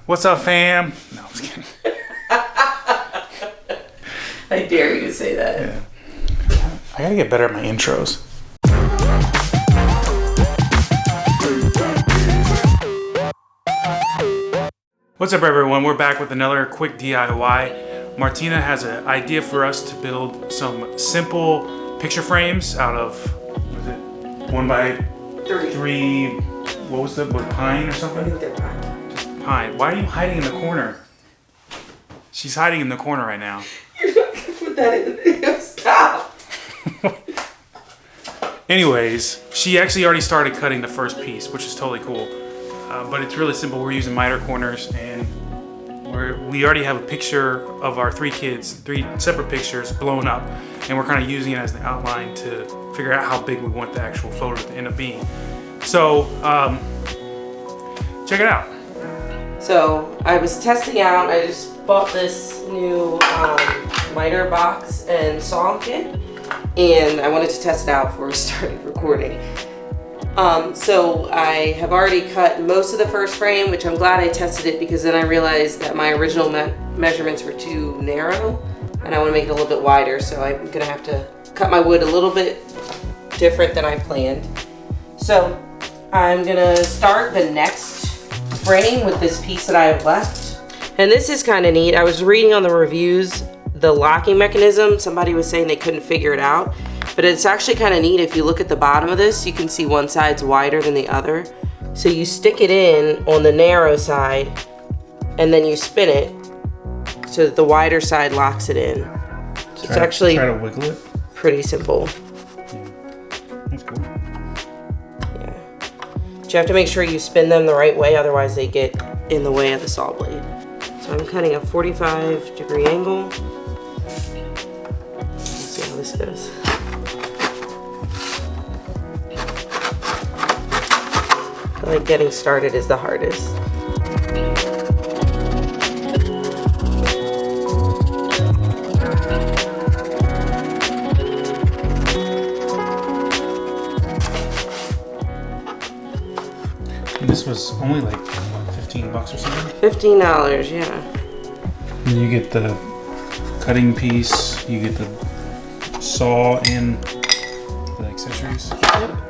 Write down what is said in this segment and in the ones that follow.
What's up, fam? No, I'm just kidding. I dare you to say that. Yeah. I gotta get better at my intros. What's up, everyone? We're back with another quick DIY. Martina has an idea for us to build some simple picture frames out of, what is it? 1x3. What was the pine or something? I think they're pine. Just pine. Why are you hiding in the corner? She's hiding in the corner right now. You're not gonna put that in the video. Stop. Anyways, she actually already started cutting the first piece, which is totally cool. But it's really simple. We're using miter corners, and we already have a picture of our three kids, 3 separate pictures blown up, and we're kind of using it as the outline to figure out how big we want the actual photo to end up being. So, check it out. So I was testing out. I just bought this new miter box and saw kit, and I wanted to test it out before we started recording. So I have already cut most of the first frame, which I'm glad I tested it because then I realized that my original measurements were too narrow and I want to make it a little bit wider. So I'm going to have to cut my wood a little bit different than I planned. So I'm going to start the next frame with this piece that I have left. And this is kind of neat. I was reading on the reviews, the locking mechanism, somebody was saying they couldn't figure it out. But it's actually kind of neat. If you look at the bottom of this, you can see one side's wider than the other. So you stick it in on the narrow side and then you spin it so that the wider side locks it in. So it's actually try to wiggle it. Pretty simple. Yeah. That's cool. Yeah. But you have to make sure you spin them the right way, otherwise they get in the way of the saw blade. So I'm cutting a 45-degree angle. Let's see how this goes. Like getting started is the hardest. And this was only like, what, $15 or something? $15, yeah. And you get the cutting piece, you get the saw and the accessories. Yep.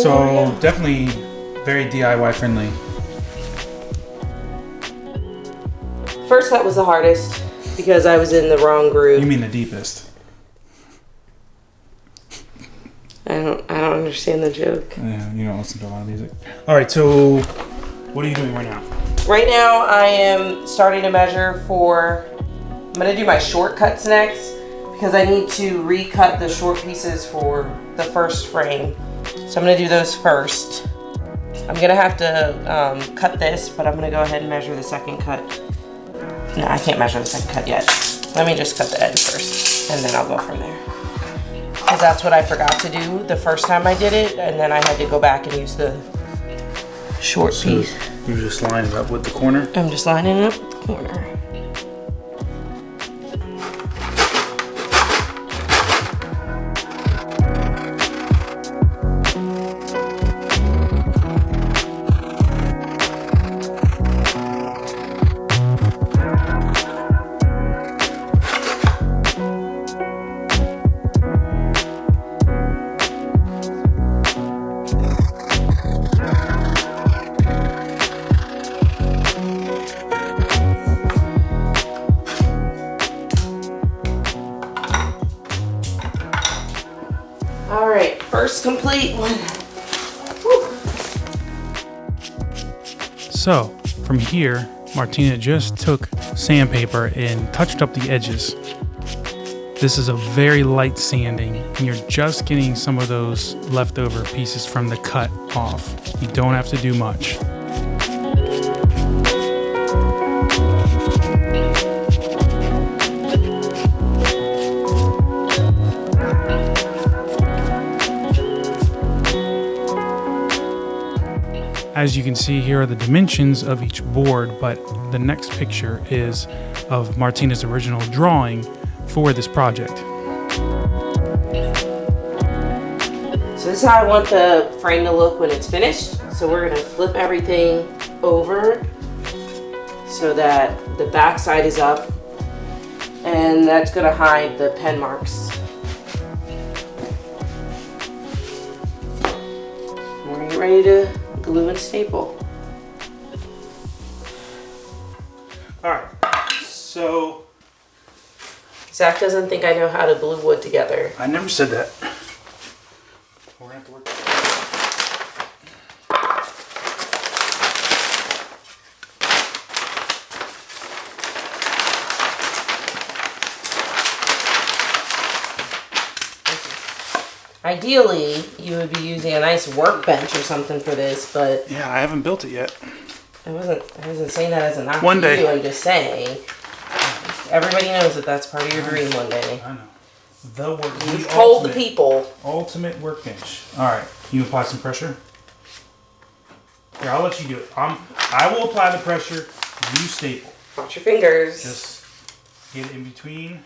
So definitely very DIY friendly. First cut was the hardest because I was in the wrong groove. You mean the deepest? I don't understand the joke. Yeah, you don't listen to a lot of music. All right, so what are you doing right now? Right now I am starting to measure for, I'm gonna do my shortcuts next because I need to recut the short pieces for the first frame. So I'm gonna do those first. I'm gonna have to cut this, but I'm gonna go ahead and measure the second cut. No, I can't measure the second cut yet. Let me just cut the end first, and then I'll go from there. Because that's what I forgot to do the first time I did it, and then I had to go back and use the short piece. You're just lining it up with the corner? I'm just lining it up with the corner. All right, first complete one. Whew. So from here, Martina just took sandpaper and touched up the edges. This is a very light sanding, and you're just getting some of those leftover pieces from the cut off. You don't have to do much. As you can see, here are the dimensions of each board, but the next picture is of Martina's original drawing for this project. So this is how I want the frame to look when it's finished. So we're gonna flip everything over so that the back side is up, and that's gonna hide the pen marks. We're getting ready to glue and staple. All right, so Zach doesn't think I know how to glue wood together. I never said that. We're gonna have to work. Ideally, you would be using a nice workbench or something for this, but Yeah, I haven't built it yet. I wasn't saying that as a knock One to day. you. I'm just saying, everybody knows that that's part of your dream one day. I know. The work. You've told the people. Ultimate workbench. All right, you apply some pressure. Here, I'll let you do it. I will apply the pressure. You staple. Watch your fingers. Just get it in between. And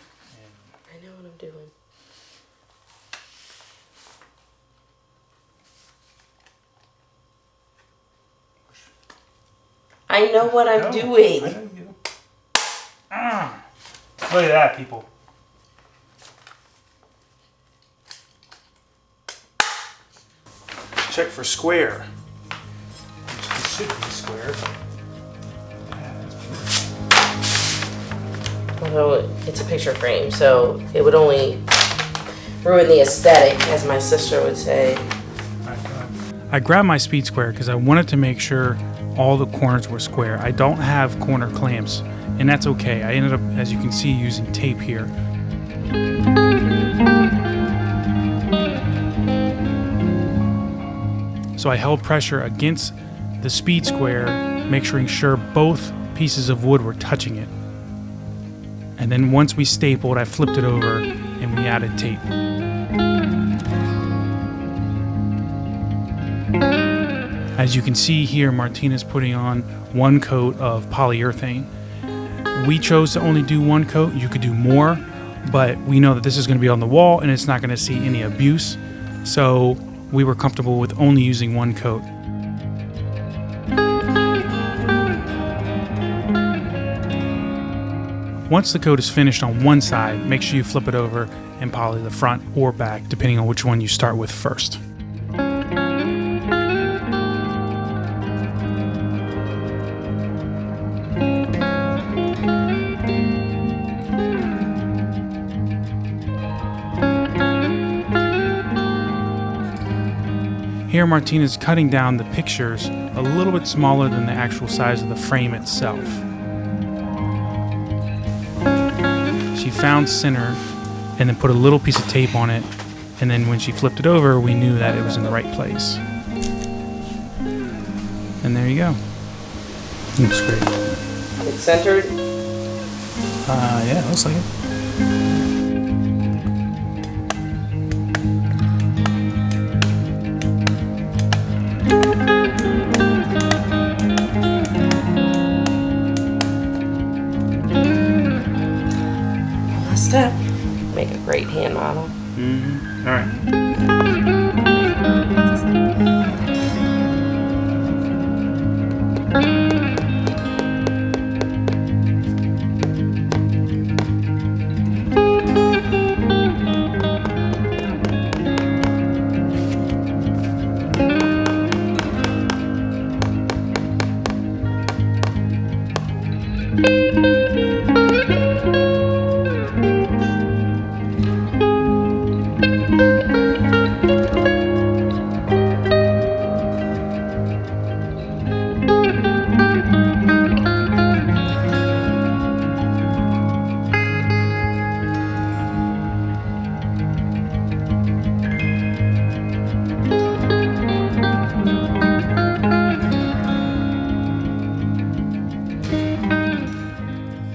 I know what I'm doing. I know what I'm doing. I know you do. Ah, look at that, people. Check for square. It should be square. Although it's a picture frame, so it would only ruin the aesthetic, as my sister would say. I grabbed my speed square because I wanted to make sure all the corners were square. I don't have corner clamps, and that's okay. I ended up, as you can see, using tape here. So I held pressure against the speed square, making sure both pieces of wood were touching it. And then once we stapled, I flipped it over and we added tape. As you can see here, Martina's putting on one coat of polyurethane. We chose to only do one coat. You could do more, but we know that this is going to be on the wall and it's not going to see any abuse. So we were comfortable with only using one coat. Once the coat is finished on one side, make sure you flip it over and poly the front or back, depending on which one you start with first. Here Martina's cutting down the pictures a little bit smaller than the actual size of the frame itself. She found center and then put a little piece of tape on it, and then when she flipped it over, we knew that it was in the right place. And there you go. Looks great. It's centered. Yeah, looks like it. Step. Make a great hand model. Mm-hmm. All right.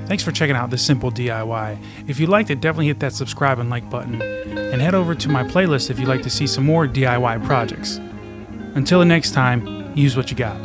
Thanks for checking out this simple DIY. If you liked it, definitely hit that subscribe and like button. And head over to my playlist if you'd like to see some more DIY projects. Until the next time, use what you got.